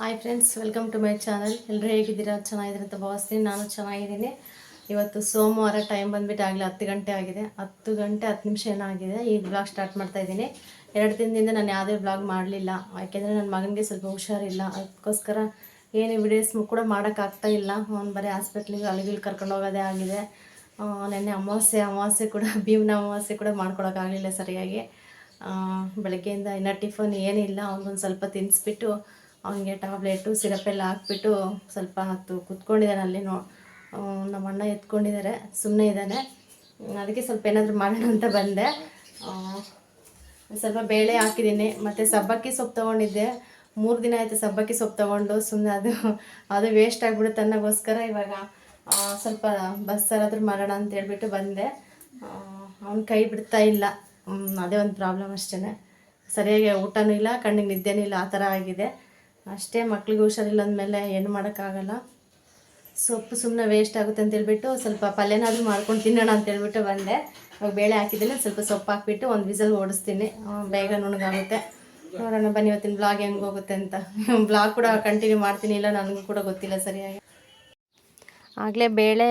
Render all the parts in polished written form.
Hi friends, welcome to my channel. ಎಲ್ಲರೂ ಹೇಗಿದ್ದೀರಾ? ಚೆನ್ನಾಗಿದ್ದೀರ ಅಂತ ಭಾವಿಸ್ತೀನಿ. ನಾನು ಚೆನ್ನಾಗಿದ್ದೀನಿ. ಇವತ್ತು ಸೋಮವಾರ, ಟೈಮ್ ಬಂದುಬಿಟ್ಟು ಆಗಲೇ 10 ಗಂಟೆ ಆಗಿದೆ. 10 ಗಂಟೆ 10 ನಿಮಿಷ ಏನಾಗಿದೆ. ಈಗ ಬ್ಲಾಗ್ ಸ್ಟಾರ್ಟ್ ಮಾಡ್ತಾ ಇದ್ದೀನಿ. 2 ದಿನದಿಂದ ನಾನು ಯಾವುದೇ ಬ್ಲಾಗ್ ಮಾಡಲಿಲ್ಲ, ಯಾಕೆಂದರೆ ನನ್ನ ಮಗನಿಗೆ ಸ್ವಲ್ಪ ಹುಷಾರಿಲ್ಲ. ಅದಕ್ಕೋಸ್ಕರ ಏನು ವಿಡಿಯೋಸ್ ಕೂಡ ಮಾಡೋಕ್ಕಾಗ್ತಾ ಇಲ್ಲ. ಅವ್ನು ಬರೀ ಹಾಸ್ಪಿಟ್ಲಿಗೆ ಅಲ್ಲಿಗೆ ಕರ್ಕೊಂಡು ಹೋಗೋದೇ ಆಗಿದೆ. ನೆನ್ನೆ ಅಮಾವಾಸ್ಯೆ ಕೂಡ ಭೀಮನ ಅಮಾವಾಸ್ಯೆ ಕೂಡ ಮಾಡ್ಕೊಳಕ್ಕಾಗಲಿಲ್ಲ ಸರಿಯಾಗಿ. ಬೆಳಗ್ಗೆಯಿಂದ ಇನ್ನೂ ಟಿಫನ್ ಏನಿಲ್ಲ. ಅವ್ನಿಗೊಂದು ಸ್ವಲ್ಪ ತಿನ್ನಿಸ್ಬಿಟ್ಟು ಅವನಿಗೆ ಟ್ಯಾಬ್ಲೆಟು ಸಿರಪೆಲ್ಲ ಹಾಕ್ಬಿಟ್ಟು ಸ್ವಲ್ಪ ಹೊತ್ತು ಕೂತ್ಕೊಂಡಿದ್ದಾನೆ. ಅಲ್ಲಿ ನಮ್ಮ ಅಣ್ಣ ಎತ್ಕೊಂಡಿದ್ದಾರೆ, ಸುಮ್ಮನೆ ಇದ್ದಾನೆ. ಅದಕ್ಕೆ ಸ್ವಲ್ಪ ಏನಾದರೂ ಮಾಡೋಣ ಅಂತ ಬಂದೆ. ಸ್ವಲ್ಪ ಬೇಳೆ ಹಾಕಿದ್ದೀನಿ, ಮತ್ತು ಸಬ್ಬಕ್ಕಿ ಸೊಪ್ಪು ತೊಗೊಂಡಿದ್ದೆ. 3 ದಿನ ಆಯಿತು ಸಬ್ಬಕ್ಕಿ ಸೊಪ್ಪು ತೊಗೊಂಡು. ಸುಮ್ಮನೆ ಅದು ವೇಸ್ಟ್ ಆಗಿಬಿಡುತ್ತೆ ಅನ್ನೋಗೋಸ್ಕರ ಇವಾಗ ಸ್ವಲ್ಪ ಬಸ್ಸಾರಾದರೂ ಮಾಡೋಣ ಅಂತ ಹೇಳ್ಬಿಟ್ಟು ಬಂದೆ. ಅವ್ನ ಕೈ ಬಿಡ್ತಾ ಇಲ್ಲ, ಅದೇ ಒಂದು ಪ್ರಾಬ್ಲಮ್ ಅಷ್ಟೇ. ಸರಿಯಾಗಿ ಊಟನೂ ಇಲ್ಲ, ಕಣ್ಣಿಗೆ ನಿದ್ದೆನೂ ಇಲ್ಲ, ಆ ಥರ ಆಗಿದೆ ಅಷ್ಟೇ. ಮಕ್ಳಿಗೆ ಹುಷಾರಿಲ್ಲ ಅಂದಮೇಲೆ ಏನು ಮಾಡೋಕ್ಕಾಗಲ್ಲ. ಸೊಪ್ಪು ಸುಮ್ಮನೆ ವೇಸ್ಟ್ ಆಗುತ್ತೆ ಅಂತೇಳ್ಬಿಟ್ಟು ಸ್ವಲ್ಪ ಪಲ್ಯನಾದರೂ ಮಾಡ್ಕೊಂಡು ತಿನ್ನೋಣ ಅಂತೇಳ್ಬಿಟ್ಟು ಬಂದೆ. ಇವಾಗ ಬೇಳೆ ಹಾಕಿದ್ದೀನಿ, ಸ್ವಲ್ಪ ಸೊಪ್ಪು ಹಾಕ್ಬಿಟ್ಟು ಒಂದು ವಿಸಲ್ ಓಡಿಸ್ತೀನಿ, ಬೇಗ ನುಣ್ಣಗಾಗುತ್ತೆ. ನೋಡೋಣ ಬನ್ನಿ ಇವತ್ತಿನ ಬ್ಲಾಗ್ ಹೆಂಗೆ ಹೋಗುತ್ತೆ ಅಂತ. ಬ್ಲಾಗ್ ಕೂಡ ಕಂಟಿನ್ಯೂ ಮಾಡ್ತೀನಿ, ಇಲ್ಲ ನನಗೂ ಕೂಡ ಗೊತ್ತಿಲ್ಲ ಸರಿಯಾಗಿ. ಆಗಲೇ ಬೇಳೆ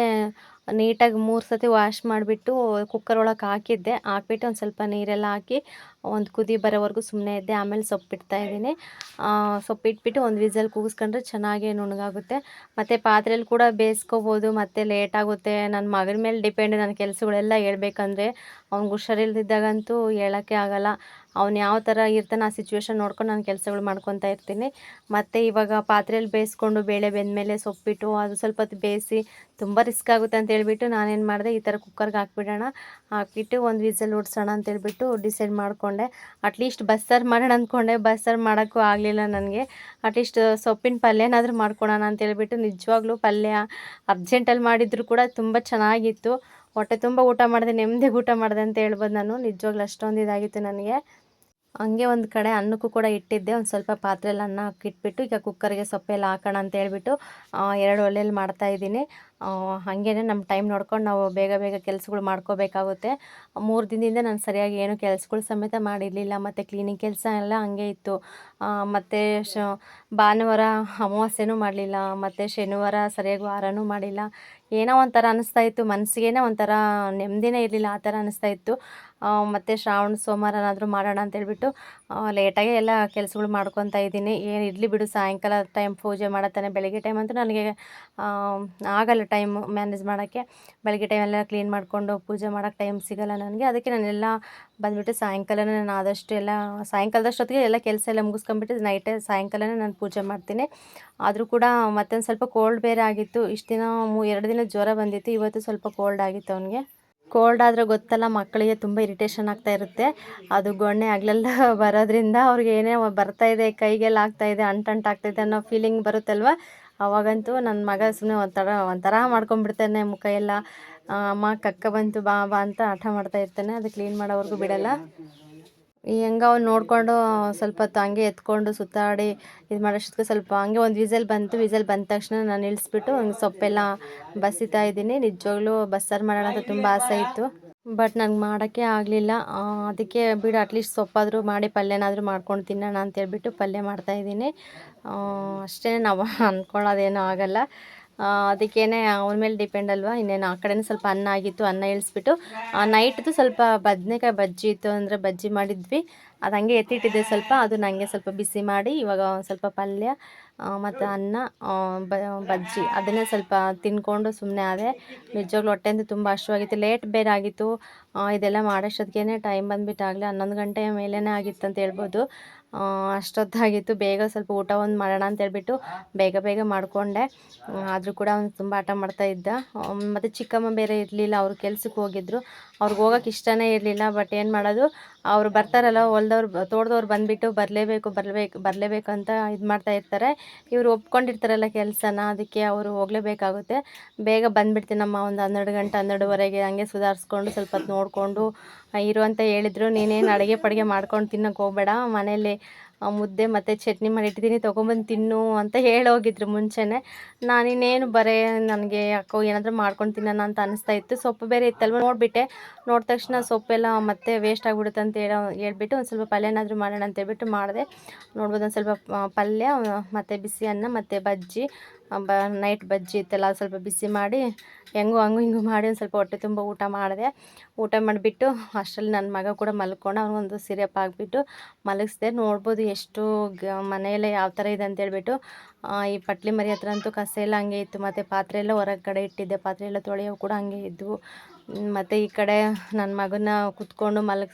ನೀಟಾಗಿ 3 ಸತಿ ವಾಶ್ ಮಾಡಿಬಿಟ್ಟು ಕುಕ್ಕರ್ ಒಳಗೆ ಹಾಕಿಬಿಟ್ಟು ಒಂದು ಸ್ವಲ್ಪ ನೀರೆಲ್ಲ ಹಾಕಿ ಒಂದು ಕುದಿ ಬರೋವರೆಗೂ ಸುಮ್ಮನೆ ಇದ್ದೆ. ಆಮೇಲೆ ಸೊಪ್ಪಿಡ್ತಾಯಿದ್ದೀನಿ. ಸೊಪ್ಪಿಟ್ಬಿಟ್ಟು ಒಂದು ವಿಸಲ್ ಕೂಗಿಸ್ಕೊಂಡ್ರೆ ಚೆನ್ನಾಗಿ ನುಣ್ಣಗಾಗುತ್ತೆ. ಮತ್ತು ಪಾತ್ರೆಯಲ್ಲಿ ಕೂಡ ಬೇಯಿಸ್ಕೋಬೋದು, ಮತ್ತು ಲೇಟಾಗುತ್ತೆ. ನನ್ನ ಮಗನ ಮೇಲೆ ಡಿಪೆಂಡ್ ನನ್ನ ಕೆಲಸಗಳೆಲ್ಲ ಹೇಳ್ಬೇಕಂದ್ರೆ. ಅವ್ನಿಗೆ ಹುಷಾರಿಲ್ದಿದ್ದಾಗಂತೂ ಹೇಳೋಕ್ಕೆ ಆಗಲ್ಲ. ಅವ್ನು ಯಾವ ಥರ ಇರ್ತಾನೆ ಆ ಸಿಚುವೇಶನ್ ನೋಡ್ಕೊಂಡು ನಾನು ಕೆಲಸಗಳು ಮಾಡ್ಕೊತಾ ಇರ್ತೀನಿ. ಮತ್ತು ಇವಾಗ ಪಾತ್ರೆಯಲ್ಲಿ ಬೇಯಿಸ್ಕೊಂಡು ಬೇಳೆ ಬೆಂದಮೇಲೆ ಸೊಪ್ಪಿಟ್ಟು ಅದು ಸ್ವಲ್ಪ ಹೊತ್ತು ಬೇಯಿಸಿ ತುಂಬ ರಿಸ್ಕ್ ಆಗುತ್ತೆ ಅಂತ ಹೇಳ್ಬಿಟ್ಟು ನಾನೇನು ಮಾಡಿದೆ, ಈ ಥರ ಕುಕ್ಕರ್ಗೆ ಹಾಕ್ಬಿಡೋಣ, ಹಾಕ್ಬಿಟ್ಟು ಒಂದು ವಿಸಲ್ ಓಡಿಸೋಣ ಅಂತೇಳ್ಬಿಟ್ಟು ಡಿಸೈಡ್ ಮಾಡಿಕೊಂಡೆ. ಅಟ್ಲೀಸ್ಟ್ ಬಸ್ಸಾರು ಮಾಡೋಣ ಅಂದ್ಕೊಂಡೆ, ಬಸ್ಸಾರು ಮಾಡೋಕ್ಕೂ ಆಗಲಿಲ್ಲ ನನಗೆ. ಅಟ್ಲೀಸ್ಟ್ ಸೊಪ್ಪಿನ ಪಲ್ಯನಾದರೂ ಮಾಡ್ಕೊಳೋಣ ಅಂತೇಳ್ಬಿಟ್ಟು ನಿಜವಾಗ್ಲೂ ಪಲ್ಯ ಅರ್ಜೆಂಟಲ್ಲಿ ಮಾಡಿದ್ರು ಕೂಡ ತುಂಬ ಚೆನ್ನಾಗಿತ್ತು. ಹೊಟ್ಟೆ ತುಂಬ ಊಟ ಮಾಡಿದೆ, ನೆಮ್ಮದಿಗೆ ಊಟ ಮಾಡಿದೆ ಅಂತ ಹೇಳ್ಬೋದು ನಾನು. ನಿಜವಾಗ್ಲೂ ಅಷ್ಟೊಂದು ಇದಾಗಿತ್ತು ನನಗೆ. ಹಂಗೆ ಒಂದು ಕಡೆ ಅನ್ನಕ್ಕೂ ಕೂಡ ಇಟ್ಟಿದ್ದೆ. ಒಂದು ಸ್ವಲ್ಪ ಪಾತ್ರೆಯಲ್ಲಿ ಅನ್ನ ಹಾಕಿಟ್ಬಿಟ್ಟು ಈಗ ಕುಕ್ಕರ್ಗೆ ಸೊಪ್ಪೆಲ್ಲ ಹಾಕೋಣ ಅಂತ ಹೇಳ್ಬಿಟ್ಟು 2 ಒಲೆಯಲ್ಲಿ ಮಾಡ್ತಾಯಿದ್ದೀನಿ. ಹಾಗೇ ನಮ್ಮ ಟೈಮ್ ನೋಡ್ಕೊಂಡು ನಾವು ಬೇಗ ಬೇಗ ಕೆಲಸಗಳು ಮಾಡ್ಕೋಬೇಕಾಗುತ್ತೆ. 3 ದಿನದಿಂದ ನಾನು ಸರಿಯಾಗಿ ಏನು ಕೆಲಸಗಳು ಸಮೇತ ಮಾಡಿರಲಿಲ್ಲ. ಮತ್ತು ಕ್ಲೀನಿಂಗ್ ಕೆಲಸ ಎಲ್ಲ ಹಂಗೆ ಇತ್ತು. ಮತ್ತು ಭಾನುವಾರ ಅಮಾವಾಸ್ಯೆನೂ ಮಾಡಲಿಲ್ಲ, ಮತ್ತು ಶನಿವಾರ ಸರಿಯಾಗಿ ವಾರನೂ ಮಾಡಿಲ್ಲ. ಏನೋ ಒಂಥರ ಅನ್ನಿಸ್ತಾ ಇತ್ತು ಮನಸ್ಸಿಗೇನೆ, ಒಂಥರ ನೆಮ್ಮದಿನೇ ಇರಲಿಲ್ಲ, ಆ ಥರ ಅನ್ನಿಸ್ತಾ ಇತ್ತು. ಮತ್ತು ಶ್ರಾವಣ ಸೋಮವಾರನಾದರೂ ಮಾಡೋಣ ಅಂತೇಳ್ಬಿಟ್ಟು ಲೇಟಾಗಿ ಎಲ್ಲ ಕೆಲಸಗಳು ಮಾಡ್ಕೊತಾ ಇದ್ದೀನಿ. ಏನು ಇರಲಿ ಬಿಡು, ಸಾಯಂಕಾಲ ಟೈಮ್ ಪೂಜೆ ಮಾಡತ್ತಾನೆ. ಬೆಳಗ್ಗೆ ಟೈಮ್ ಅಂತೂ ನನಗೆ ಆಗಲ್ಲ ಟೈಮು ಮ್ಯಾನೇಜ್ ಮಾಡೋಕ್ಕೆ. ಬೆಳಗ್ಗೆ ಟೈಮೆಲ್ಲ ಕ್ಲೀನ್ ಮಾಡಿಕೊಂಡು ಪೂಜೆ ಮಾಡೋಕ್ಕೆ ಟೈಮ್ ಸಿಗೋಲ್ಲ ನನಗೆ. ಅದಕ್ಕೆ ನಾನೆಲ್ಲ ಬಂದುಬಿಟ್ಟು ಸಾಯಂಕಾಲನೇ ನಾನು ಆದಷ್ಟು ಎಲ್ಲ ಸಾಯಂಕಾಲದಷ್ಟೊತ್ತಿಗೆ ಎಲ್ಲ ಕೆಲಸ ಎಲ್ಲ ಮುಗಿಸ್ಕೊಂಬಿಟ್ಟು ನೈಟೇ ಸಾಯಂಕಾಲನೇ ನಾನು ಪೂಜೆ ಮಾಡ್ತೀನಿ. ಆದರೂ ಕೂಡ ಮತ್ತೊಂದು ಸ್ವಲ್ಪ ಕೋಲ್ಡ್ ಬೇರೆ ಆಗಿತ್ತು. ಇಷ್ಟು ದಿನ 2 ದಿನ ಜ್ವರ ಬಂದಿತ್ತು, ಇವತ್ತು ಸ್ವಲ್ಪ ಕೋಲ್ಡ್ ಆಗಿತ್ತು ಅವನಿಗೆ. ಕೋಲ್ಡ್ ಆದರೆ ಗೊತ್ತಲ್ಲ, ಮಕ್ಕಳಿಗೆ ತುಂಬ ಇರಿಟೇಷನ್ ಆಗ್ತಾ ಇರುತ್ತೆ. ಅದು ಗೊಣ್ಣೆ ಹಗಲೆಲ್ಲ ಬರೋದ್ರಿಂದ ಅವ್ರಿಗೆ ಏನೇ ಬರ್ತಾಯಿದೆ, ಕೈಗೆಲ್ಲ ಆಗ್ತಾಯಿದೆ, ಅಂಟಾಗ್ತಾಯಿದೆ ಅನ್ನೋ ಫೀಲಿಂಗ್ ಬರುತ್ತಲ್ವ. ಅವಾಗಂತೂ ನನ್ನ ಮಗ ಸುಮ್ಮನೆ ಒಂಥರ ಮಾಡ್ಕೊಂಡ್ಬಿಡ್ತಾನೆ. ಮುಖ ಎಲ್ಲ ಅಮ್ಮ ಕಕ್ಕ ಬಂತು ಬಾ ಬಾ ಅಂತ ಹಠ ಮಾಡ್ತಾ ಇರ್ತಾನೆ. ಅದು ಕ್ಲೀನ್ ಮಾಡೋವರೆಗೂ ಬಿಡಲ್ಲ. ಹೆಂಗೆ ಅವ್ನು ನೋಡಿಕೊಂಡು ಸ್ವಲ್ಪ ಹೊತ್ತು ಹಂಗೆ ಎತ್ಕೊಂಡು ಸುತ್ತಾಡಿ ಇದು ಮಾಡೋಷ್ಟೊತ್ತಿಗೆ ಸ್ವಲ್ಪ ಹಂಗೆ ಒಂದು ವಿಸಲ್ ಬಂತು. ವಿಸಲ್ ಬಂದ ತಕ್ಷಣ ನಾನು ಇಳಿಸ್ಬಿಟ್ಟು ಸೊಪ್ಪೆಲ್ಲ ಬಸಿತಾ ಇದ್ದೀನಿ. ನಿಜವಾಗ್ಲೂ ಬಸ್ಸಾರು ಮಾಡೋಣ ಅಂತ ತುಂಬ ಆಸೆ ಇತ್ತು, ಬಟ್ ನಂಗೆ ಮಾಡೋಕ್ಕೆ ಆಗಲಿಲ್ಲ. ಅದಕ್ಕೆ ಬಿಡು, ಅಟ್ಲೀಸ್ಟ್ ಸೊಪ್ಪಾದರೂ ಮಾಡಿ ಪಲ್ಯನಾದರೂ ಮಾಡ್ಕೊಂಡು ತಿನ್ನೋಣ ಅಂತೇಳ್ಬಿಟ್ಟು ಪಲ್ಯ ಮಾಡ್ತಾಯಿದ್ದೀನಿ. ಅಷ್ಟೇ, ನಾವು ಅಂದ್ಕೊಳ್ಳೋದೇನೂ ಆಗಲ್ಲ. ಅದಕ್ಕೇನೆ ಅವನ ಮೇಲೆ ಡಿಪೆಂಡ್ ಅಲ್ವಾ. ಇನ್ನೇನು ಆ ಕಡೆನೂ ಸ್ವಲ್ಪ ಅನ್ನ ಆಗಿತ್ತು, ಅನ್ನ ಇಳಿಸ್ಬಿಟ್ಟು ನೈಟ್ದು ಸ್ವಲ್ಪ ಬದನೇಕಾಯಿ ಬಜ್ಜಿ ಇತ್ತು, ಅಂದರೆ ಬಜ್ಜಿ ಮಾಡಿದ್ವಿ. ಅದು ಹಂಗೆ ಎತ್ತಿಟ್ಟಿದ್ದೆ ಸ್ವಲ್ಪ, ಅದು ನನಗೆ ಸ್ವಲ್ಪ ಬಿಸಿ ಮಾಡಿ ಇವಾಗ ಸ್ವಲ್ಪ ಪಲ್ಯ ಮತ್ತು ಅನ್ನ ಬಜ್ಜಿ ಅದನ್ನೇ ಸ್ವಲ್ಪ ತಿನ್ಕೊಂಡು ಸುಮ್ಮನೆ ಆದೆ. ನಿಜವಾಗ್ಲೂ ಹೊಟ್ಟೆಂದು ತುಂಬ ಹಶ್ವಾಗಿತ್ತು. ಲೇಟ್ ಬೇರೆ ಆಗಿತ್ತು. ಇದೆಲ್ಲ ಮಾಡೋಷ್ಟೊತ್ತಿಗೆ ಟೈಮ್ ಬಂದುಬಿಟ್ಟು ಆಗಲೇ 11 ಗಂಟೆ ಮೇಲೇ ಆಗಿತ್ತು ಅಂತ ಹೇಳ್ಬೋದು. ಅಷ್ಟೊತ್ತಾಗಿತ್ತು. ಬೇಗ ಸ್ವಲ್ಪ ಊಟ ಒಂದು ಮಾಡೋಣ ಅಂತೇಳ್ಬಿಟ್ಟು ಬೇಗ ಬೇಗ ಮಾಡಿಕೊಂಡೆ. ಆದರೂ ಕೂಡ ಅವ್ನು ತುಂಬ ಆಟ ಮಾಡ್ತಾ ಇದ್ದ. ಮತ್ತು ಚಿಕ್ಕಮ್ಮ ಬೇರೆ ಇರಲಿಲ್ಲ, ಅವರು ಕೆಲ್ಸಕ್ಕೆ ಹೋಗಿದ್ರು. ಅವ್ರಿಗೆ ಹೋಗೋಕೆ ಇಷ್ಟನೇ ಇರಲಿಲ್ಲ, ಬಟ್ ಏನು ಮಾಡೋದು, ಅವರು ಬರ್ತಾರಲ್ಲ, ತೋಟದವ್ರು ಬಂದುಬಿಟ್ಟು ಬರಲೇಬೇಕು ಅಂತ ಇದು ಮಾಡ್ತಾ ಇರ್ತಾರೆ. ಇವರು ಒಪ್ಕೊಂಡಿರ್ತಾರಲ್ಲ ಕೆಲಸನ, ಅದಕ್ಕೆ ಅವರು ಹೋಗಲೇಬೇಕಾಗುತ್ತೆ. ಬೇಗ ಬಂದುಬಿಡ್ತೀನಮ್ಮ, ಒಂದು 12 ಗಂಟೆ 12:30ಗೆ ಹಂಗೆ ಸುಧಾರಿಸ್ಕೊಂಡು ಸ್ವಲ್ಪ ಹೊತ್ತು ನೋಡಿಕೊಂಡು ಇರು ಅಂತ ಹೇಳಿದ್ರು. ನೀನೇನು ಅಡುಗೆ ಮಾಡ್ಕೊಂಡು ತಿನ್ನೋಕೆ ಹೋಗಬೇಡ, ಮನೇಲಿ ಮುದ್ದೆ ಮತ್ತು ಚಟ್ನಿ ಮಾಡಿಟ್ಟಿದ್ದೀನಿ ತೊಗೊಂಬಂದು ತಿನ್ನು ಅಂತ ಹೇಳೋಗಿದ್ರು ಮುಂಚೆನೇ. ನಾನಿನ್ನೇನು ನನಗೆ ಯಾಕೋ ಏನಾದರೂ ಮಾಡ್ಕೊಂಡು ತಿನ್ನೋಣ ಅಂತ ಅನಿಸ್ತಾ ಇತ್ತು. ಸೊಪ್ಪು ಬೇರೆ ಇತ್ತಲ್ವ, ನೋಡಿಬಿಟ್ಟೆ. ನೋಡಿದ ತಕ್ಷಣ ಸೊಪ್ಪೆಲ್ಲ ಮತ್ತೆ ವೇಸ್ಟ್ ಆಗಿಬಿಡುತ್ತೆ ಅಂತ ಹೇಳ್ಬಿಟ್ಟು ಒಂದು ಸ್ವಲ್ಪ ಪಲ್ಯನಾದರೂ ಮಾಡೋಣ ಅಂತ ಹೇಳ್ಬಿಟ್ಟು ಮಾಡಿದೆ. ನೋಡ್ಬೋದು ಒಂದು ಸ್ವಲ್ಪ ಪಲ್ಯ ಮತ್ತು ಬಿಸಿ ಅನ್ನ ಮತ್ತು ಬಜ್ಜಿ, ನೈಟ್ ಬಜ್ಜಿ ಇತ್ತಲ್ಲ ಅದು ಸ್ವಲ್ಪ ಬಿಸಿ ಮಾಡಿ ಹೆಂಗೋ ಹಂಗೂ ಹಿಂಗೂ ಮಾಡಿ ಒಂದು ಸ್ವಲ್ಪ ಹೊಟ್ಟೆ ತುಂಬ ಊಟ ಮಾಡಿದೆ. ಊಟ ಮಾಡಿಬಿಟ್ಟು ಅಷ್ಟರಲ್ಲಿ ನನ್ನ ಮಗ ಕೂಡ ಮಲ್ಕೊಂಡು ಅವನಿಗೊಂದು ಸಿರಪ್ ಹಾಕ್ಬಿಟ್ಟು ಮಲಗಿಸ್ದೆ. ನೋಡ್ಬೋದು ಎಷ್ಟು ಮನೆಯಲ್ಲೇ ಯಾವ ಥರ ಇದೆ ಅಂತೇಳ್ಬಿಟ್ಟು. ಈ ಪಟ್ಲಿ ಮರಿ ಹತ್ರ ಅಂತೂ ಕಸ ಎಲ್ಲ ಹಂಗೆ ಇತ್ತು, ಮತ್ತು ಪಾತ್ರೆ ಎಲ್ಲ ಹೊರಗಡೆ ಇಟ್ಟಿದ್ದೆ, ಪಾತ್ರೆ ಎಲ್ಲ ತೊಳೆಯೋವು ಕೂಡ ಹಂಗೆ ಇದ್ದವು. ಮತ್ತು ಈ ಕಡೆ ನನ್ನ ಮಗನ ಕುತ್ಕೊಂಡು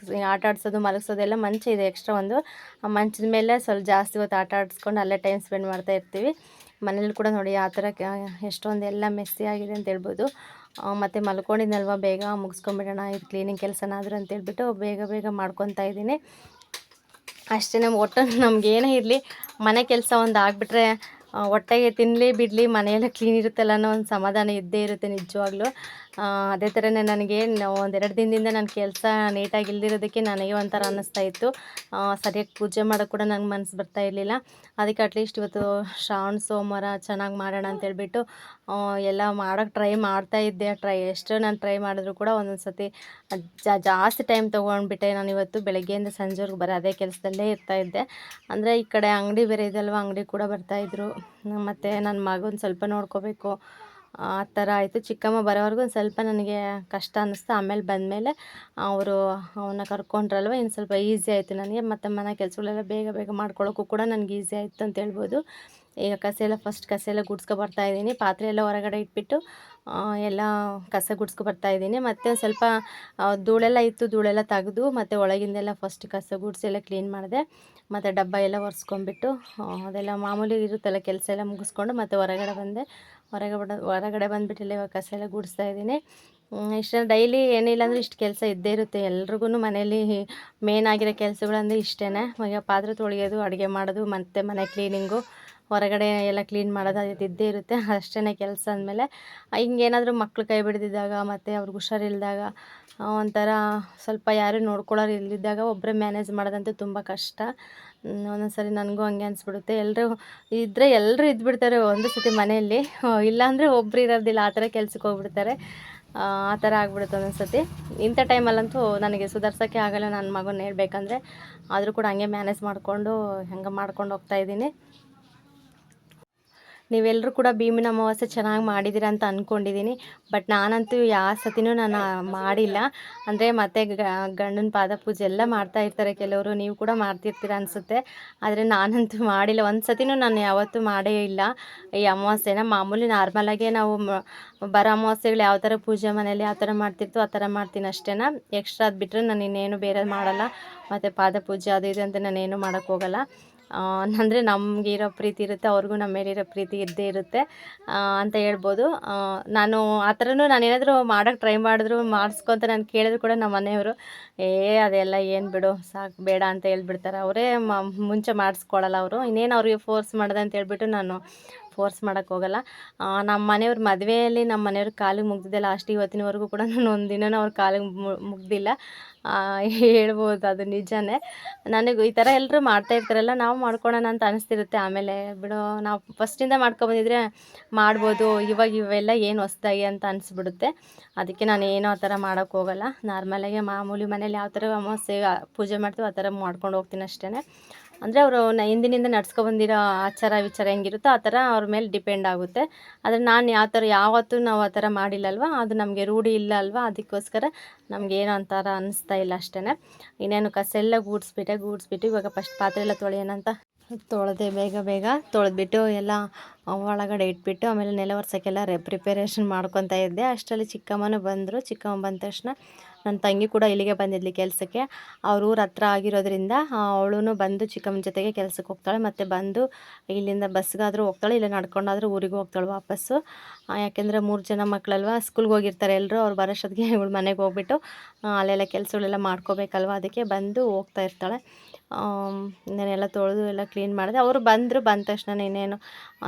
ಆಟ ಆಡ್ಸೋದು ಮಲಗಿಸೋದೆಲ್ಲ ಮಂಚ ಇದೆ ಎಕ್ಸ್ಟ್ರಾ ಒಂದು. ಆ ಮಂಚದ ಮೇಲೆ ಸ್ವಲ್ಪ ಜಾಸ್ತಿ ಹೊತ್ತು ಆಟ ಆಡಿಸ್ಕೊಂಡು ಅಲ್ಲೇ ಟೈಮ್ ಸ್ಪೆಂಡ್ ಮಾಡ್ತಾ ಇರ್ತೀವಿ. ಮನೇಲಿ ಕೂಡ ನೋಡಿ ಆ ಥರ ಎಷ್ಟೊಂದೆಲ್ಲ ಮೆಸ್ಸಿ ಆಗಿದೆ ಅಂತ ಹೇಳ್ಬೋದು. ಮತ್ತು ಮಲ್ಕೊಂಡಿದ್ನಲ್ವ, ಬೇಗ ಮುಗಿಸ್ಕೊಂಬಿಡೋಣ ಇದು ಕ್ಲೀನಿಂಗ್ ಕೆಲಸನಾದರೂ ಅಂತೇಳ್ಬಿಟ್ಟು ಬೇಗ ಬೇಗ ಮಾಡ್ಕೊತಾ ಇದ್ದೀನಿ ಅಷ್ಟೇ. ಒಟ್ಟು ನಮಗೇನೇ ಇರಲಿ ಮನೆ ಕೆಲಸ ಒಂದು ಆಗಿಬಿಟ್ರೆ ಹೊಟ್ಟೆಗೆ ತಿನ್ನಲಿ ಬಿಡಲಿ ಮನೆಯೆಲ್ಲ ಕ್ಲೀನ್ ಇರುತ್ತಲ್ಲ ಅನ್ನೋ ಒಂದು ಸಮಾಧಾನ ಇದ್ದೇ ಇರುತ್ತೆ ನಿಜವಾಗ್ಲೂ. ಅದೇ ಥರನೇ ನನಗೆ ಒಂದೆರಡು ದಿನದಿಂದ ನನ್ನ ಕೆಲಸ ನೀಟಾಗಿ ಇಲ್ದಿರೋದಕ್ಕೆ ನನಗೆ ಒಂಥರ ಅನ್ನಿಸ್ತಾ ಇತ್ತು. ಸರಿಯಾಗಿ ಪೂಜೆ ಮಾಡೋಕ್ಕೆ ಕೂಡ ನಂಗೆ ಮನಸ್ಸು ಬರ್ತಾ ಇರಲಿಲ್ಲ. ಅದಕ್ಕೆ ಅಟ್ಲೀಸ್ಟ್ ಇವತ್ತು ಶ್ರಾವಣ ಸೋಮವಾರ ಚೆನ್ನಾಗಿ ಮಾಡೋಣ ಅಂತೇಳ್ಬಿಟ್ಟು ಎಲ್ಲ ಮಾಡೋಕ್ಕೆ ಟ್ರೈ ಮಾಡ್ತಾಯಿದ್ದೆ. ಎಷ್ಟು ನಾನು ಟ್ರೈ ಮಾಡಿದ್ರು ಕೂಡ ಒಂದೊಂದು ಸತಿ ಜಾಸ್ತಿ ಟೈಮ್ ತೊಗೊಂಡ್ಬಿಟ್ಟೆ. ನಾನು ಇವತ್ತು ಬೆಳಗ್ಗೆಯಿಂದ ಸಂಜೆವರೆಗೂ ಬರೀ ಅದೇ ಕೆಲಸದಲ್ಲೇ ಇರ್ತಾಯಿದ್ದೆ. ಅಂದರೆ ಈ ಕಡೆ ಅಂಗಡಿ ಬೇರೆ ಇದಲ್ವ, ಅಂಗಡಿ ಕೂಡ ಬರ್ತಾಯಿದ್ರು. ಮತ್ತು ನನ್ನ ಮಗನ ಸ್ವಲ್ಪ ನೋಡ್ಕೋಬೇಕು, ಆ ಥರ ಆಯಿತು. ಚಿಕ್ಕಮ್ಮ ಬರೋವರೆಗೂ ಒಂದು ಸ್ವಲ್ಪ ನನಗೆ ಕಷ್ಟ ಅನ್ನಿಸ್ತು. ಆಮೇಲೆ ಬಂದಮೇಲೆ ಅವನ್ನ ಕರ್ಕೊಂಡ್ರಲ್ವ, ಇನ್ನು ಸ್ವಲ್ಪ ಈಸಿ ಆಯಿತು ನನಗೆ. ಮತ್ತು ಮನೆ ಕೆಲಸಗಳೆಲ್ಲ ಬೇಗ ಬೇಗ ಮಾಡ್ಕೊಳ್ಳೋಕ್ಕೂ ಕೂಡ ನನಗೆ ಈಸಿ ಆಯಿತು ಅಂತ ಹೇಳ್ಬೋದು. ಈಗ ಕಸ ಎಲ್ಲ ಗುಡ್ಸ್ಕೊಬರ್ತಾಯಿದ್ದೀನಿ. ಪಾತ್ರೆ ಎಲ್ಲ ಹೊರಗಡೆ ಇಟ್ಬಿಟ್ಟು ಎಲ್ಲ ಕಸ ಗುಡ್ಸ್ಕೊಬರ್ತಾಯಿದ್ದೀನಿ. ಮತ್ತು ಒಂದು ಸ್ವಲ್ಪ ಧೂಳೆಲ್ಲ ಇತ್ತು, ಧೂಳೆಲ್ಲ ತೆಗೆದು ಮತ್ತು ಒಳಗಿಂದೆಲ್ಲ ಫಸ್ಟ್ ಕಸ ಗುಡಿಸಿ ಎಲ್ಲ ಕ್ಲೀನ್ ಮಾಡಿದೆ. ಮತ್ತು ಡಬ್ಬ ಎಲ್ಲ ಒರೆಸ್ಕೊಂಡ್ಬಿಟ್ಟು ಅದೆಲ್ಲ ಮಾಮೂಲಿ ಇರುತ್ತಲ್ಲ ಕೆಲಸ ಎಲ್ಲ ಮುಗಿಸ್ಕೊಂಡು ಮತ್ತು ಹೊರಗಡೆ ಬಂದೆ. ಹೊರಗಡೆ ಬಂದುಬಿಟ್ಟಿಲ್ಲ ಇವಾಗ ಕಸ ಎಲ್ಲ ಗುಡಿಸ್ತಾ ಇದ್ದೀನಿ. ಇಷ್ಟು ಡೈಲಿ ಏನಿಲ್ಲ ಅಂದರೆ ಇಷ್ಟು ಕೆಲಸ ಇದ್ದೇ ಇರುತ್ತೆ ಎಲ್ರಿಗೂ. ಮನೇಲಿ ಮೇನ್ ಆಗಿರೋ ಕೆಲಸಗಳಂದರೆ ಇಷ್ಟೇ. ಈಗ ಪಾತ್ರೆ ತೊಳೆಯೋದು, ಅಡುಗೆ ಮಾಡೋದು, ಮತ್ತು ಮನೆ ಕ್ಲೀನಿಂಗು, ಹೊರಗಡೆ ಎಲ್ಲ ಕ್ಲೀನ್ ಮಾಡೋದು ಅದು ಇದ್ದೇ ಇರುತ್ತೆ. ಅಷ್ಟೇ ಕೆಲಸ ಅಂದಮೇಲೆ ಹಿಂಗೇನಾದರೂ ಮಕ್ಳು ಕೈ ಬಿಡ್ದಿದ್ದಾಗ ಮತ್ತು ಅವ್ರಿಗೆ ಹುಷಾರಿಲ್ದಾಗ ಒಂಥರ ಸ್ವಲ್ಪ ಯಾರು ನೋಡ್ಕೊಳ್ಳೋರು ಇಲ್ಲದಿದ್ದಾಗ ಒಬ್ಬರೇ ಮ್ಯಾನೇಜ್ ಮಾಡೋದಂತೂ ತುಂಬ ಕಷ್ಟ. ಒಂದೊಂದು ಸರಿ ನನಗೂ ಹಂಗೆ ಅನಿಸ್ಬಿಡುತ್ತೆ. ಎಲ್ಲರೂ ಇದ್ಬಿಡ್ತಾರೆ ಒಂದು ಸತಿ ಮನೆಯಲ್ಲಿ, ಇಲ್ಲಾಂದರೆ ಒಬ್ಬರು ಇರೋದಿಲ್ಲ, ಆ ಥರ ಕೆಲ್ಸಕ್ಕೆ ಹೋಗ್ಬಿಡ್ತಾರೆ. ಆ ಥರ ಆಗ್ಬಿಡುತ್ತೆ ಒಂದೊಂದು ಸತಿ. ಇಂಥ ಟೈಮಲ್ಲಂತೂ ನನಗೆ ಸುಧಾರ್ಸೋಕ್ಕೆ ಆಗಲ್ಲ ನನ್ನ ಮಗನ ಹೇಳ್ಬೇಕಂದ್ರೆ. ಆದರೂ ಕೂಡ ಹಂಗೆ ಮ್ಯಾನೇಜ್ ಮಾಡಿಕೊಂಡು ಮಾಡ್ಕೊಂಡು ಹೋಗ್ತಾಯಿದ್ದೀನಿ. ನೀವೆಲ್ಲರೂ ಕೂಡ ಭೀಮನ ಅಮಾವಾಸ್ಯೆ ಚೆನ್ನಾಗಿ ಮಾಡಿದ್ದೀರಾ ಅಂತ ಅಂದ್ಕೊಂಡಿದ್ದೀನಿ. ಬಟ್ ನಾನಂತೂ ಯಾವ ಸತಿನೂ ನಾನು ಮಾಡಿಲ್ಲ. ಅಂದರೆ ಮತ್ತೆ ಗಂಡನ ಪಾದ ಪೂಜೆ ಎಲ್ಲ ಮಾಡ್ತಾ ಇರ್ತಾರೆ ಕೆಲವರು, ನೀವು ಕೂಡ ಮಾಡ್ತಿರ್ತೀರ ಅನಿಸುತ್ತೆ. ಆದರೆ ನಾನಂತೂ ಮಾಡಿಲ್ಲ, ಒಂದು ಸತಿನೂ ನಾನು ಯಾವತ್ತೂ ಮಾಡೇ ಇಲ್ಲ ಈ ಅಮಾವಾಸ್ಯೆನ. ಮಾಮೂಲಿ ನಾರ್ಮಲಾಗೆ ನಾವು ಬರೋ ಅಮಾವಾಸ್ಯೆಗಳು ಯಾವ ಥರ ಪೂಜೆ ಮನೇಲಿ ಯಾವ ಥರ ಮಾಡ್ತಿರ್ತೋ ಆ ಥರ ಮಾಡ್ತೀನಿ ಅಷ್ಟೇ. ಎಕ್ಸ್ಟ್ರಾ ಅದು ಬಿಟ್ಟರೆ ನಾನು ಇನ್ನೇನು ಬೇರೆ ಮಾಡಲ್ಲ. ಮತ್ತು ಪಾದ ಪೂಜೆ ಅದು ಇದು ಅಂತ ನಾನೇನು ಮಾಡೋಕ್ಕೋಗಲ್ಲ. ಅಂದರೆ ನಮಗಿರೋ ಪ್ರೀತಿ ಇರುತ್ತೆ, ಅವ್ರಿಗೂ ನಮ್ಮ ಮೇಲಿರೋ ಪ್ರೀತಿ ಇದ್ದೇ ಇರುತ್ತೆ ಅಂತ ಹೇಳ್ಬೋದು. ನಾನು ಆ ಥರನೂ ನಾನೇನಾದರೂ ಮಾಡೋಕ್ಕೆ ಟ್ರೈ ಮಾಡಿದ್ರು ಮಾಡಿಸ್ಕೊಂತ ನಾನು ಕೇಳಿದ್ರು ಕೂಡ ನಮ್ಮ ಮನೆಯವರು ಅದೆಲ್ಲ ಏನು ಬಿಡು ಸಾಕು ಬೇಡ ಅಂತ ಹೇಳ್ಬಿಡ್ತಾರೆ. ಅವರೇ ಮುಂಚೆ ಮಾಡಿಸ್ಕೊಳ್ಳಲ್ಲ ಅವರು. ಇನ್ನೇನು ಅವ್ರಿಗೆ ಫೋರ್ಸ್ ಮಾಡಿದೆ ಅಂತ ಹೇಳ್ಬಿಟ್ಟು ನಾನು ಫೋರ್ಸ್ ಮಾಡೋಕ್ಕೆ ಹೋಗಲ್ಲ. ನಮ್ಮ ಮನೆಯವ್ರ ಮದುವೆಯಲ್ಲಿ ನಮ್ಮ ಮನೆಯವ್ರ ಕಾಲಿಗೆ ಮುಗ್ದಿದ್ದೆ ಲಾಸ್ಟ್. ಇವತ್ತಿನವರೆಗೂ ಕೂಡ ನಾನು ಒಂದಿನನೂ ಅವ್ರ ಕಾಲಿಗೆ ಮುಗ್ದಿಲ್ಲ ಹೇಳ್ಬೋದು. ಅದು ನಿಜನೇ. ನನಗೆ ಈ ಥರ ಎಲ್ಲರೂ ಮಾಡ್ತಾಯಿರ್ತಾರಲ್ಲ, ನಾವು ಮಾಡ್ಕೊಳ್ಳೋಣ ಅಂತ ಅನಿಸ್ತಿರುತ್ತೆ. ಆಮೇಲೆ ಬಿಡು, ನಾವು ಫಸ್ಟಿಂದ ಮಾಡ್ಕೊಬಂದಿದ್ರೆ ಮಾಡ್ಬೋದು, ಇವಾಗ ಇವೆಲ್ಲ ಏನು ಹೊಸ್ದಾಗಿ ಅಂತ ಅನಿಸ್ಬಿಡುತ್ತೆ. ಅದಕ್ಕೆ ನಾನು ಏನೋ ಆ ಥರ ಮಾಡೋಕ್ಕೆ ಹೋಗಲ್ಲ. ನಾರ್ಮಲಾಗೆ ಮಾಮೂಲಿ ಮನೇಲಿ ಯಾವ ಥರ ಅಮಾವಾಸ್ಯೆ ಪೂಜೆ ಮಾಡ್ತೀವೋ ಆ ಥರ ಮಾಡ್ಕೊಂಡು ಹೋಗ್ತೀನಿ ಅಷ್ಟೇ. ಅಂದರೆ ಅವರು ಹಿಂದಿನಿಂದ ನಡ್ಸ್ಕೊಬಂದಿರೋ ಆಚಾರ ವಿಚಾರ ಹೆಂಗಿರುತ್ತೋ ಆ ಥರ ಅವ್ರ ಮೇಲೆ ಡಿಪೆಂಡ್ ಆಗುತ್ತೆ. ಆದರೆ ನಾನು ಯಾವತ್ತೂ ನಾವು ಆ ಥರ ಮಾಡಿಲ್ಲಲ್ವ, ಅದು ನಮಗೆ ರೂಢಿ ಇಲ್ಲ ಅಲ್ವ, ಅದಕ್ಕೋಸ್ಕರ ನಮಗೇನೋ ಒಂಥರ ಅನ್ನಿಸ್ತಾ ಇಲ್ಲ ಅಷ್ಟೇ. ಇನ್ನೇನು ಕಸ ಎಲ್ಲ ಗೂಡಿಸ್ಬಿಟ್ಟು ಇವಾಗ ಫಸ್ಟ್ ಪಾತ್ರೆ ಎಲ್ಲ ತೊಳೆಯೋಣ ಅಂತ ತೊಳೆದೆ. ಬೇಗ ತೊಳೆದ್ಬಿಟ್ಟು ಎಲ್ಲ ಒಳಗಡೆ ಇಟ್ಬಿಟ್ಟು ಆಮೇಲೆ ನೆಲ ಒರೆಸೋಕ್ಕೆಲ್ಲ ಪ್ರಿಪರೇಷನ್ ಮಾಡ್ಕೊತಾ ಇದ್ದೆ. ಅಷ್ಟರಲ್ಲಿ ಚಿಕ್ಕಮ್ಮನೂ ಬಂದರು. ಚಿಕ್ಕಮ್ಮ ಬಂದ ತಕ್ಷಣ ನನ್ನ ತಂಗಿ ಕೂಡ ಇಲ್ಲಿಗೆ ಬಂದಿದ್ಲಿ ಕೆಲಸಕ್ಕೆ. ಅವ್ರ ಊರ ಹತ್ರ ಆಗಿರೋದ್ರಿಂದ ಅವಳು ಬಂದು ಚಿಕ್ಕಮ್ಮನ ಜೊತೆಗೆ ಕೆಲಸಕ್ಕೆ ಹೋಗ್ತಾಳೆ. ಮತ್ತು ಬಂದು ಇಲ್ಲಿಂದ ಬಸ್ಗಾದರೂ ಹೋಗ್ತಾಳೆ, ಇಲ್ಲ ನಡ್ಕೊಂಡಾದರೂ ಊರಿಗೆ ಹೋಗ್ತಾಳೆ ವಾಪಸ್ಸು. ಯಾಕೆಂದರೆ 3 ಜನ ಮಕ್ಕಳಲ್ವ, ಸ್ಕೂಲ್ಗೆ ಹೋಗಿರ್ತಾರೆ ಎಲ್ಲರೂ. ಅವ್ರು ಬರೋಷ್ಟೊತ್ತಿಗೆ ಇವಳು ಮನೆಗೆ ಹೋಗ್ಬಿಟ್ಟು ಅಲ್ಲೆಲ್ಲ ಕೆಲಸಗಳೆಲ್ಲ ಮಾಡ್ಕೋಬೇಕಲ್ವ, ಅದಕ್ಕೆ ಬಂದು ಹೋಗ್ತಾ ಇರ್ತಾಳೆ. ಇನ್ನೇನೆಲ್ಲ ತೊಳೆದು ಎಲ್ಲ ಕ್ಲೀನ್ ಮಾಡಿದೆ. ಅವರು ಬಂದ ತಕ್ಷಣ ಇನ್ನೇನು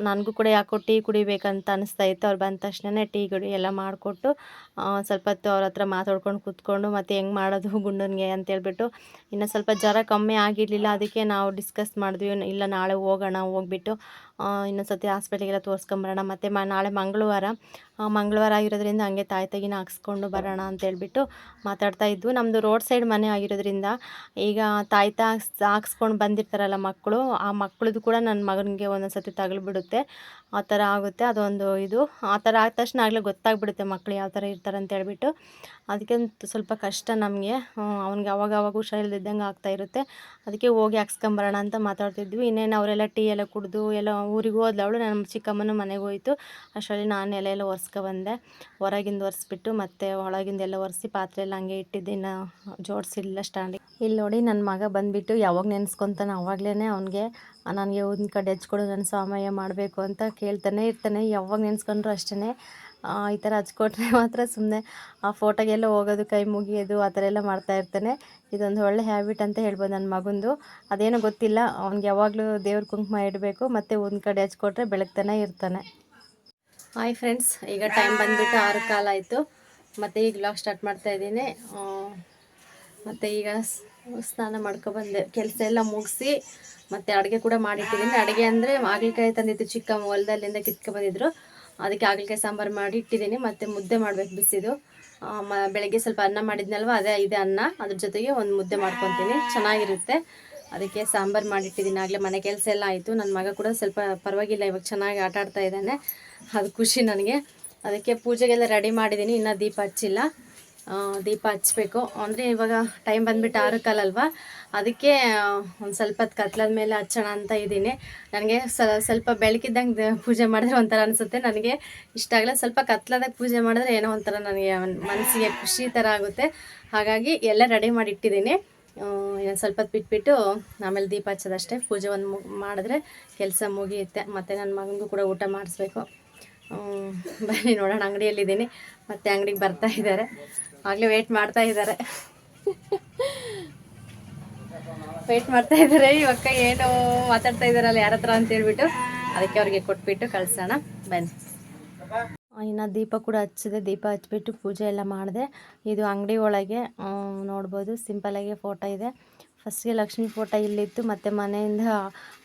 ನನಗೂ ಕೂಡ ಯಾಕೋ ಟೀ ಕುಡಿಬೇಕಂತ ಅನಿಸ್ತಾ ಇತ್ತು. ಅವ್ರು ಬಂದ ತಕ್ಷಣ ಟೀ ಕುಡಿ ಎಲ್ಲ ಮಾಡಿಕೊಟ್ಟು ಸ್ವಲ್ಪ ಹೊತ್ತು ಅವ್ರ ಹತ್ರ ಮಾತಾಡ್ಕೊಂಡು ಕೂತ್ಕೊಂಡು ಮತ್ತು ಹೆಂಗೆ ಮಾಡೋದು ಗುಂಡನಿಗೆ ಅಂತೇಳ್ಬಿಟ್ಟು ಇನ್ನು ಸ್ವಲ್ಪ ಜ್ವರ ಕಮ್ಮಿ ಆಗಿರಲಿಲ್ಲ. ಅದಕ್ಕೆ ನಾವು ಡಿಸ್ಕಸ್ ಮಾಡಿದ್ವಿ, ಇಲ್ಲ ನಾಳೆ ಹೋಗೋಣ, ಹೋಗ್ಬಿಟ್ಟು ಇನ್ನೊಂದು ಸತಿ ಹಾಸ್ಪಿಟ್ಲಿಗೆಲ್ಲ ತೋರಿಸ್ಕೊಂಬರೋಣ. ಮತ್ತು ನಾಳೆ ಮಂಗಳವಾರ ಆಗಿರೋದ್ರಿಂದ ಹಂಗೆ ತಾಯಿನ ಹಾಕ್ಸ್ಕೊಂಡು ಬರೋಣ ಅಂತೇಳ್ಬಿಟ್ಟು ಮಾತಾಡ್ತಾ ಇದ್ವು. ನಮ್ಮದು ರೋಡ್ ಸೈಡ್ ಮನೆ ಆಗಿರೋದ್ರಿಂದ ಈಗ ತಾಯ್ತ ಹಾಕ್ಸ್ಕೊಂಡು ಬಂದಿರ್ತಾರಲ್ಲ ಮಕ್ಕಳು, ಆ ಮಕ್ಕಳದು ಕೂಡ ನನ್ನ ಮಗನಿಗೆ ಒಂದೊಂದು ಸತಿ ತಗಲಿಬಿಡುತ್ತೆ. ಆ ಥರ ಆಗುತ್ತೆ. ಅದೊಂದು ಇದು ಆ ಥರ ಆದ ತಕ್ಷಣ ಆಗಲೇ ಗೊತ್ತಾಗ್ಬಿಡುತ್ತೆ ಮಕ್ಕಳು ಯಾವ ಥರ ಇರ್ತಾರೆ ಅಂತೇಳ್ಬಿಟ್ಟು. ಅದಕ್ಕೆ ಸ್ವಲ್ಪ ಕಷ್ಟ ನಮಗೆ. ಅವ್ನಿಗೆ ಅವಾಗ ಹುಷಾರಿಲ್ದಿದ್ದಂಗೆ ಆಗ್ತಾಯಿರುತ್ತೆ. ಅದಕ್ಕೆ ಹೋಗಿ ಹಾಕ್ಸ್ಕೊಂಬರೋಣ ಅಂತ ಮಾತಾಡ್ತಿದ್ವಿ. ಇನ್ನೇನು ಅವರೆಲ್ಲ ಟೀ ಎಲ್ಲ ಕುಡಿದು ಎಲ್ಲ ಊರಿಗೆ ಹೋದ್ಲು ಅವಳು. ನಮ್ಮ ಚಿಕ್ಕಮ್ಮನ ಮನೆಗೆ ಹೋಯಿತು. ಅಷ್ಟರಲ್ಲಿ ನಾನು ಎಲ್ಲ ಒರೆಸ್ಕೊಬಂದೆ. ಹೊರಗಿಂದ ಒರೆಸ್ಬಿಟ್ಟು ಮತ್ತು ಒಳಗಿಂದೆಲ್ಲ ಒರೆಸಿ ಪಾತ್ರೆ ಎಲ್ಲ ಹಂಗೆ ಇಟ್ಟಿದ್ದೆ, ಇನ್ನು ಜೋಡಿಸಿಲ್ಲ ಸ್ಟ್ಯಾಂಡಿಗೆ. ಇಲ್ಲಿ ನೋಡಿ ನನ್ನ ಮಗ ಬಂದುಬಿಟ್ಟು ಯಾವಾಗ ನೆನೆಸ್ಕೊತಾನೆ ಅವಾಗಲೇ ಅವನಿಗೆ ನನಗೆ ಊದಿನ ಕಡ್ಡಿ ಹಚ್ಕೊಡು, ನಾನು ಸ್ವಾಮಯ್ಯ ಮಾಡಬೇಕು ಅಂತ ಕೇಳ್ತಾನೆ ಇರ್ತಾನೆ. ಯಾವಾಗ ನೆನೆಸ್ಕೊಂಡ್ರು ಅಷ್ಟೇ ಈ ಥರ ಹಚ್ಕೊಟ್ರೆ ಮಾತ್ರ ಸುಮ್ಮನೆ ಆ ಫೋಟೋಗೆಲ್ಲ ಹೋಗೋದು, ಕೈ ಮುಗಿಯೋದು ಆ ಥರ ಎಲ್ಲ ಮಾಡ್ತಾಯಿರ್ತಾನೆ. ಇದೊಂದು ಒಳ್ಳೆ ಹ್ಯಾಬಿಟ್ ಅಂತ ಹೇಳ್ಬೋದು ನನ್ನ ಮಗಂದು. ಅದೇನೋ ಗೊತ್ತಿಲ್ಲ, ಅವ್ನಿಗೆ ಯಾವಾಗಲೂ ದೇವ್ರ ಕುಂಕುಮ ಇಡಬೇಕು ಮತ್ತು ಊದಿನ ಕಡ್ಡಿ ಹಚ್ಕೊಟ್ರೆ ಬೆಳಗ್ತಾನೆ ಇರ್ತಾನೆ. ಹಾಯ್ ಫ್ರೆಂಡ್ಸ್, ಈಗ ಟೈಮ್ ಬಂದುಬಿಟ್ಟು 6 ಕಾಲ ಆಯಿತು. ಮತ್ತು ಈಗ ವ್ಲಾಗ್ ಸ್ಟಾರ್ಟ್ ಮಾಡ್ತಾಯಿದ್ದೀನಿ. ಮತ್ತು ಈಗ ಸ್ನಾನ ಮಾಡ್ಕೊಬಂದೆ, ಕೆಲಸ ಎಲ್ಲ ಮುಗಿಸಿ ಮತ್ತು ಅಡುಗೆ ಕೂಡ ಮಾಡಿಟ್ಟಿದ್ದೀನಿ. ಅಡುಗೆ ಅಂದರೆ ಹಾಗಲಕಾಯಿ ತಂದಿದ್ದು ಚಿಕ್ಕಮ್ಮ ಹೊಲದಲ್ಲಿಂದ ಕಿತ್ಕೊಬಂದಿದ್ರು, ಅದಕ್ಕೆ ಹಾಗಲಕಾಯಿ ಸಾಂಬಾರು ಮಾಡಿ ಇಟ್ಟಿದ್ದೀನಿ. ಮತ್ತು ಮುದ್ದೆ ಮಾಡಬೇಕು ಬಿಸಿದು. ಬೆಳಗ್ಗೆ ಸ್ವಲ್ಪ ಅನ್ನ ಮಾಡಿದ್ನಲ್ವ, ಇದೆ ಅನ್ನ, ಅದ್ರ ಜೊತೆಗೆ ಒಂದು ಮುದ್ದೆ ಮಾಡ್ಕೊತೀನಿ, ಚೆನ್ನಾಗಿರುತ್ತೆ. ಅದಕ್ಕೆ ಸಾಂಬಾರು ಮಾಡಿಟ್ಟಿದ್ದೀನಿ. ಆಗಲೇ ಮನೆ ಕೆಲಸ ಎಲ್ಲ ಆಯಿತು. ನನ್ನ ಮಗ ಕೂಡ ಸ್ವಲ್ಪ ಪರವಾಗಿಲ್ಲ, ಇವಾಗ ಚೆನ್ನಾಗಿ ಆಟ ಆಡ್ತಾ ಇದ್ದಾನೆ, ಅದು ಖುಷಿ ನನಗೆ. ಅದಕ್ಕೆ ಪೂಜೆಗೆಲ್ಲ ರೆಡಿ ಮಾಡಿದ್ದೀನಿ. ಇನ್ನೂ ದೀಪ ಹಚ್ಚಿಲ್ಲ, ದೀಪ ಹಚ್ಚಬೇಕು. ಅಂದರೆ ಇವಾಗ ಟೈಮ್ ಬಂದುಬಿಟ್ಟು 6 ಕಾಲಲ್ವ, ಅದಕ್ಕೆ ಒಂದು ಸ್ವಲ್ಪ ಹೊತ್ತು ಕತ್ಲದ ಮೇಲೆ ಹಚ್ಚೋಣ ಅಂತ ಇದ್ದೀನಿ. ನನಗೆ ಸ್ವಲ್ಪ ಬೆಳಕಿದ್ದಂಗೆ ಪೂಜೆ ಮಾಡಿದ್ರೆ ಒಂಥರ ಅನಿಸುತ್ತೆ, ನನಗೆ ಇಷ್ಟ ಆಗಲ್ಲ. ಸ್ವಲ್ಪ ಕತ್ಲದಾಗ ಪೂಜೆ ಮಾಡಿದ್ರೆ ಏನೋ ಒಂಥರ ನನಗೆ ಮನಸ್ಸಿಗೆ ಖುಷಿ ಥರ ಆಗುತ್ತೆ. ಹಾಗಾಗಿ ಎಲ್ಲ ರೆಡಿ ಮಾಡಿ ಇಟ್ಟಿದ್ದೀನಿ. ಸ್ವಲ್ಪ ಹೊತ್ತು ಬಿಟ್ಬಿಟ್ಟು ಆಮೇಲೆ ದೀಪ ಹಚ್ಚೋದಷ್ಟೇ. ಪೂಜೆ ಒಂದು ಮಾಡಿದ್ರೆ ಕೆಲಸ ಮುಗಿಯುತ್ತೆ. ಮತ್ತು ನನ್ನ ಮಗನಿಗೂ ಕೂಡ ಊಟ ಮಾಡಿಸ್ಬೇಕು. ಬನ್ನಿ ನೋಡೋಣ. ಅಂಗಡಿಯಲ್ಲಿದ್ದೀನಿ, ಮತ್ತು ಅಂಗಡಿಗೆ ಬರ್ತಾ ಇದ್ದಾರೆ, ಆಗಲೇ ವೆಯ್ಟ್ ಮಾಡ್ತಾ ಇದ್ದಾರೆ. ಇವಾಗ ಏನೋ ಮಾತಾಡ್ತಾ ಇದ್ದಾರಲ್ಲ ಯಾರ ಹತ್ರ ಅಂತೇಳ್ಬಿಟ್ಟು, ಅದಕ್ಕೆ ಅವ್ರಿಗೆ ಕೊಟ್ಬಿಟ್ಟು ಕಳಿಸೋಣ ಬನ್ನಿ. ಇನ್ನು ದೀಪ ಕೂಡ ಹಚ್ಚಿದೆ. ದೀಪ ಹಚ್ಬಿಟ್ಟು ಪೂಜೆ ಎಲ್ಲ ಮಾಡಿದೆ. ಇದು ಅಂಗಡಿ ಒಳಗೆ ನೋಡ್ಬೋದು, ಸಿಂಪಲಾಗಿ ಫೋಟೋ ಇದೆ. ಫಸ್ಟ್ಗೆ ಲಕ್ಷ್ಮಿ ಫೋಟೋ ಇಲ್ಲಿತ್ತು, ಮತ್ತು ಮನೆಯಿಂದ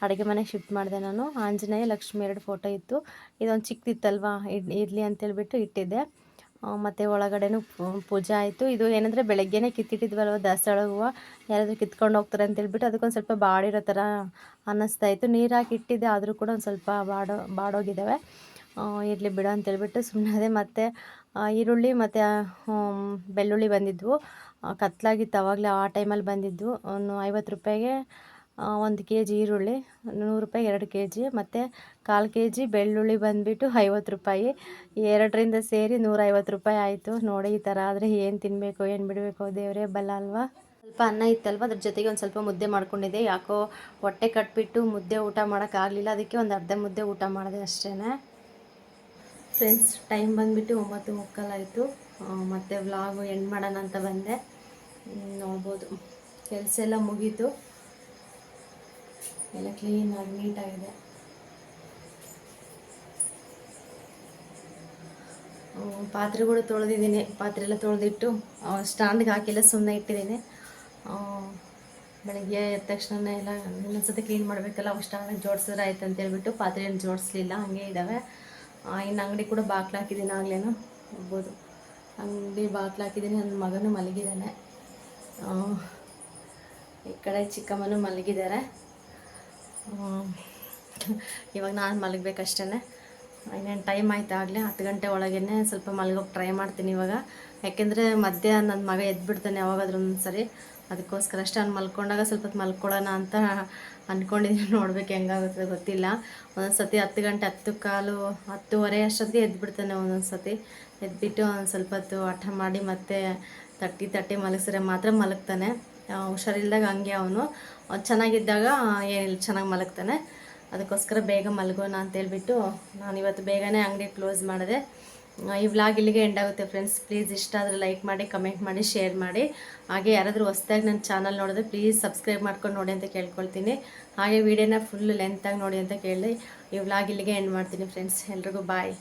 ಅಡುಗೆ ಮನೆಗೆ ಶಿಫ್ಟ್ ಮಾಡಿದೆ ನಾನು. ಆಂಜನೇಯ ಲಕ್ಷ್ಮಿ 2 ಫೋಟೋ ಇತ್ತು. ಇದೊಂದು ಚಿಕ್ಕದಿತ್ತಲ್ವ, ಇರಲಿ ಅಂತೇಳ್ಬಿಟ್ಟು ಇಟ್ಟಿದ್ದೆ. ಮತ್ತು ಒಳಗಡೆನೂ ಪೂಜೆ ಆಯಿತು. ಇದು ಏನಂದರೆ ಬೆಳಗ್ಗೆನೇ ಕಿತ್ತಿಟ್ಟಿದ್ವಲ್ವ ದಾಸವಾಳ ಹೂವು, ಯಾರಾದರೂ ಕಿತ್ಕೊಂಡು ಹೋಗ್ತಾರೆ ಅಂತೇಳ್ಬಿಟ್ಟು ಅದಕ್ಕೊಂದು ಸ್ವಲ್ಪ ಬಾಡಿರೋ ಥರ ಅನ್ನಿಸ್ತಾಯಿತ್ತು. ನೀರು ಹಾಕಿ ಇಟ್ಟಿದ್ದೆ, ಆದರೂ ಕೂಡ ಒಂದು ಸ್ವಲ್ಪ ಬಾಡೋಗಿದ್ದಾವೆ. ಇರಲಿ ಬಿಡು ಅಂತೇಳ್ಬಿಟ್ಟು ಸುಮ್ಮನೆ ಅದೇ. ಮತ್ತು ಈರುಳ್ಳಿ ಮತ್ತು ಬೆಳ್ಳುಳ್ಳಿ ಬಂದಿದ್ವು, ಕತ್ಲಾಗಿತ್ತು ಆವಾಗಲೇ, ಆ ಟೈಮಲ್ಲಿ ಬಂದಿದ್ವು. 50 ರೂಪಾಯಿಗೆ 1 kg ಈರುಳ್ಳಿ, 100 ರೂಪಾಯಿಗೆ 2 kg, ಮತ್ತು 1/4 kg ಬೆಳ್ಳುಳ್ಳಿ ಬಂದುಬಿಟ್ಟು 50 ರೂಪಾಯಿ. ಎರಡರಿಂದ ಸೇರಿ 150 ರೂಪಾಯಿ ಆಯಿತು. ನೋಡಿ, ಈ ಥರ ಆದರೆ ಏನು ತಿನ್ನಬೇಕು ಏನು ಬಿಡಬೇಕು ದೇವರೇ ಬಲ ಅಲ್ವಾ. ಸ್ವಲ್ಪ ಅನ್ನ ಇತ್ತಲ್ವ, ಅದ್ರ ಜೊತೆಗೆ ಒಂದು ಸ್ವಲ್ಪ ಮುದ್ದೆ ಮಾಡ್ಕೊಂಡಿದ್ದೆ. ಯಾಕೋ ಹೊಟ್ಟೆ ಕಟ್ಬಿಟ್ಟು ಮುದ್ದೆ ಊಟ ಮಾಡೋಕ್ಕಾಗಲಿಲ್ಲ, ಅದಕ್ಕೆ ಒಂದು ಅರ್ಧ ಮುದ್ದೆ ಊಟ ಮಾಡಿದೆ ಅಷ್ಟೇ. ಫ್ರೆಂಡ್ಸ್, ಟೈಮ್ ಬಂದುಬಿಟ್ಟು 9:15 ಆಯಿತು. ಮತ್ತು ವ್ಲಾಗು ಎಂಡ್ ಮಾಡೋಣ ಅಂತ ಬಂದೆ. ನೋಡ್ಬೋದು, ಕೆಲಸ ಎಲ್ಲ ಮುಗೀತು, ಎಲ್ಲ ಕ್ಲೀನಾಗಿ ನೀಟಾಗಿದೆ. ಪಾತ್ರೆಗಳು ತೊಳೆದಿದ್ದೀನಿ. ಪಾತ್ರೆ ಎಲ್ಲ ತೊಳೆದಿಟ್ಟು ಸ್ಟ್ಯಾಂಡ್ಗೆ ಹಾಕಿಲ್ಲ, ಸುಮ್ಮನೆ ಇಟ್ಟಿದ್ದೀನಿ. ಬೆಳಗ್ಗೆ ಎದ್ದ ತಕ್ಷಣ ಎಲ್ಲ ಇನ್ನೊಂದ್ಸತಿ ಕ್ಲೀನ್ ಮಾಡಬೇಕಲ್ಲ, ಅವು ಸ್ಟ್ಯಾಂಡಿಗೆ ಜೋಡಿಸಿದ್ರೆ ಆಯ್ತು ಅಂತೇಳ್ಬಿಟ್ಟು ಪಾತ್ರೆಯನ್ನು ಜೋಡಿಸ್ಲಿಲ್ಲ, ಹಾಗೆ ಇದ್ದಾವೆ. ಇನ್ನು ಅಂಗಡಿ ಕೂಡ ಬಾಗ್ಲು ಹಾಕಿದ್ದೀನಿ, ಆಗ್ಲೇನು ಹೋಗ್ಬೋದು. ಅಂಗಡಿ ಬಾಗ್ಲು ಹಾಕಿದ್ದೀನಿ. ನನ್ನ ಮಗನೂ ಮಲಗಿದ್ದಾನೆ, ಈ ಕಡೆ ಚಿಕ್ಕಮ್ಮನೂ ಮಲಗಿದ್ದಾರೆ. ಇವಾಗ ನಾನು ಮಲಗಬೇಕಷ್ಟೇ. ಇನ್ನೇನು ಟೈಮ್ ಆಯ್ತು, ಆಗಲೇ 10 ಗಂಟೆ ಒಳಗೇ ಸ್ವಲ್ಪ ಮಲಗೋಕೆ ಟ್ರೈ ಮಾಡ್ತೀನಿ ಇವಾಗ. ಯಾಕೆಂದರೆ ಮಧ್ಯಾಹ್ನ ನನ್ನ ಮಗ ಎದ್ಬಿಡ್ತಾನೆ ಯಾವಾಗಾದ್ರೂ ಒಂದು ಸರಿ, ಅದಕ್ಕೋಸ್ಕರ ಅಷ್ಟೇ. ಅವ್ನು ಮಲ್ಕೊಂಡಾಗ ಸ್ವಲ್ಪ ಹೊತ್ತು ಮಲ್ಕೊಳ್ಳೋಣ ಅಂತ ಅಂದ್ಕೊಂಡಿದ್ದೀನಿ. ನೋಡ್ಬೇಕು ಹೆಂಗಾಗುತ್ತೆ ಗೊತ್ತಿಲ್ಲ. ಒಂದೊಂದು ಸತಿ 10 ಗಂಟೆ 10:15 10:30 ಅಷ್ಟೊತ್ತಿಗೆ ಎದ್ಬಿಡ್ತಾನೆ. ಒಂದೊಂದು ಸತಿ ಎದ್ಬಿಟ್ಟು ಒಂದು ಸ್ವಲ್ಪ ಹೊತ್ತು ಹಠ ಮಾಡಿ ಮತ್ತೆ ತಟ್ಟಿ ಮಲಗಿಸಿದ್ರೆ ಮಾತ್ರ ಮಲಗ್ತಾನೆ. ಹುಷಾರಿಲ್ದಾಗ ಹಂಗೆ ಅವನು. ಚೆನ್ನಾಗಿದ್ದಾಗ ಏನಿಲ್ಲ, ಚೆನ್ನಾಗಿ ಮಲಗ್ತಾನೆ. ಅದಕ್ಕೋಸ್ಕರ ಬೇಗ ಮಲಗೋಣ ಅಂತೇಳ್ಬಿಟ್ಟು ನಾನು ಇವತ್ತು ಬೇಗನೆ ಅಂಗಡಿ ಕ್ಲೋಸ್ ಮಾಡಿದೆ. ಈ ವ್ಲಾಗ್ ಇಲ್ಲಿಗೆ ಎಂಡ್ ಆಗುತ್ತೆ ಫ್ರೆಂಡ್ಸ್. ಪ್ಲೀಸ್ ಇಷ್ಟ ಆದರೆ ಲೈಕ್ ಮಾಡಿ, ಕಮೆಂಟ್ ಮಾಡಿ, ಶೇರ್ ಮಾಡಿ. ಹಾಗೆ ಯಾರಾದರೂ ಹೊಸ್ದಾಗಿ ನನ್ನ ಚಾನಲ್ ನೋಡಿದ್ರೆ ಪ್ಲೀಸ್ ಸಬ್ಸ್ಕ್ರೈಬ್ ಮಾಡ್ಕೊಂಡು ನೋಡಿ ಅಂತ ಕೇಳ್ಕೊಳ್ತೀನಿ. ಹಾಗೆ ವಿಡಿಯೋನ ಫುಲ್ ಲೆಂತಾಗಿ ನೋಡಿ ಅಂತ ಕೇಳಿ ಈ ವ್ಲಾಗ್ ಇಲ್ಲಿಗೆ ಎಂಡ್ ಮಾಡ್ತೀನಿ ಫ್ರೆಂಡ್ಸ್. ಎಲ್ರಿಗೂ ಬಾಯ್.